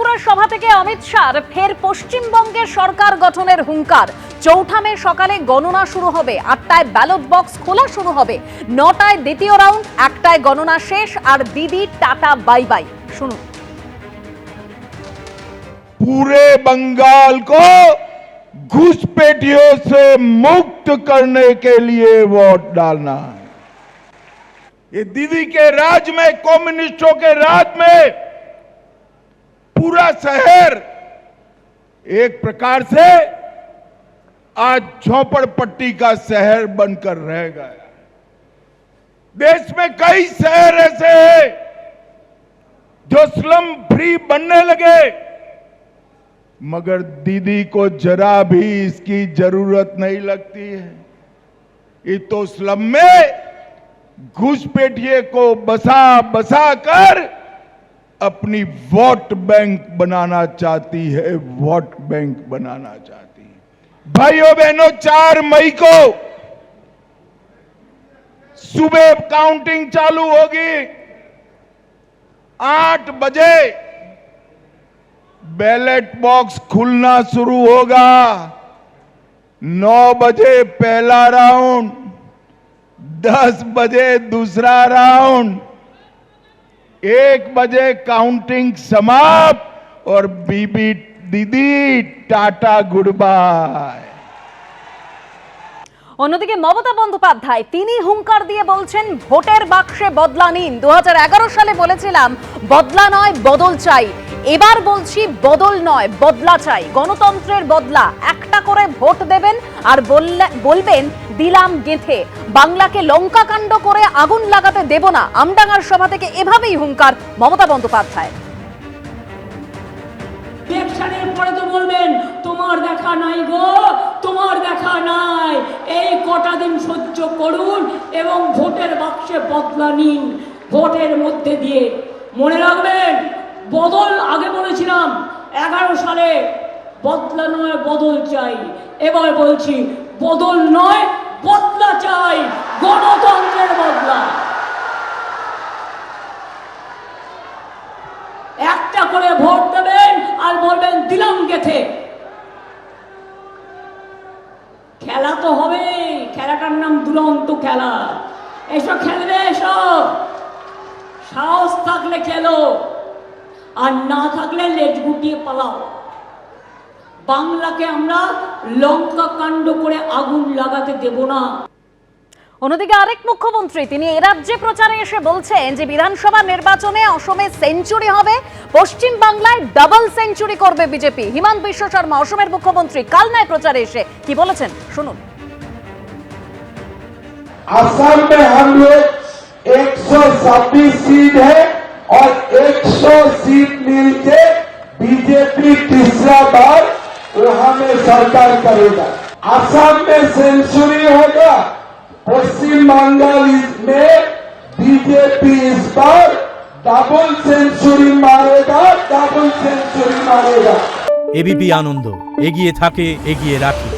ঠাকুরের সভা থেকে অমিত শাহর ফের পশ্চিমবঙ্গের সরকার গঠনের হুঙ্কার। ৪ মে সকালে গণনা শুরু হবে, ৮টায় ব্যালট বক্স খোলা শুরু হবে, ৯টায় দ্বিতীয় রাউন্ড, ১টায় গণনা শেষ আর দিদি টাটা বাই বাই। শুনুন। पूरे बंगाल को घुसपैठियों से मुक्त करने के लिए वोट डालना है। ये दीदी के राज में, कम्युनिस्टों के राज में पूरा शहर एक प्रकार से आज झोपड़पट्टी का शहर बनकर रह गया। देश में कई शहर ऐसे हैं जो स्लम फ्री बनने लगे, मगर दीदी को जरा भी इसकी जरूरत नहीं लगती है। ये तो स्लम में घुसपैठिए को बसा बसा कर अपनी वोट बैंक बनाना चाहती है, वोट बैंक बनाना चाहती है। भाइयों बहनों, 4 मई को सुबह काउंटिंग चालू होगी। 8 बजे बैलेट बॉक्स खुलना शुरू होगा। 9 बजे पहला राउंड, 10 बजे दूसरा राउंड, 1 बजे काउंटिंग समाप्त और बीबी दीदी टाटा गुड बाय। অন্যদিকে মমতা বন্দ্যোপাধ্যায় তিনি হুঙ্কার দিয়ে বলছেন, ভোটের বাক্সে বদলা নিন। 2011 সালে বলেছিলাম বদলা নয় বদল চাই, এবার বলছি বদল নয় বদলা চাই। গণতন্ত্রের বদলা, একটা করে ভোট দেবেন আর বলবেন দিলাম গেঁথে। বাংলাকে লঙ্কা কাণ্ড করে আগুন লাগাতে দেব না। আমডাঙ্গার সভা থেকে এভাবেই হুঙ্কার মমতা বন্দ্যোপাধ্যায়। ইলেকশনের পরে তো বলবেন তোমার দেখা নাই গো, তোমার দেখা নাই। এই কটা দিন সহ্য করুন এবং ভোটের বাক্সে বদলা নিন। ভোটের মধ্যে দিয়ে মনে রাখবেন, বদল আগে বলেছিলাম 11 সালে বদলা নয় বদল চাই, এবার বলছি বদল নয় বদলা চাই, গণতন্ত্রের বদলা। একটা করে ভোট দেবেন আর বলবেন দিলাম গেথে। খেলা তো হবে, খেলাটার নাম দুরন্ত খেলা। এসব খেলবে, এসব সাহস থাকলে খেলো, আর না থাকলে লেজ গুটিয়ে পালাও। বাংলাকে আমরা লঙ্কা কাণ্ড করে আগুন লাগাতে দেব না। অন্যদিকে আরেক মুখ্যমন্ত্রী তিনি এ রাজ্যে প্রচারে এসে বলছেন যে বিধানসভা নির্বাচনে অসমে সেঞ্চুরি হবে, পশ্চিম বাংলায় ডাবল সেঞ্চুরি করবে বিজেপি। হিমন্ত বিশ্ব শর্মা অসমের মুখ্যমন্ত্রী কালনায় প্রচারে এসে কি বলেছেন শুনুন। असम में हम लोग 126 सीट है और 100 सीट मिलके बीजेपी तीसरा बार वहां में सरकार करेगा। असम में सेंचुरी होगा, पश्चिम बंगाल में बीजेपी इस बार डबल सेंचुरी मारेगा, डबल सेंचुरी मारेगा। एबीपी आनंद एगिए थाके एगिए राखे।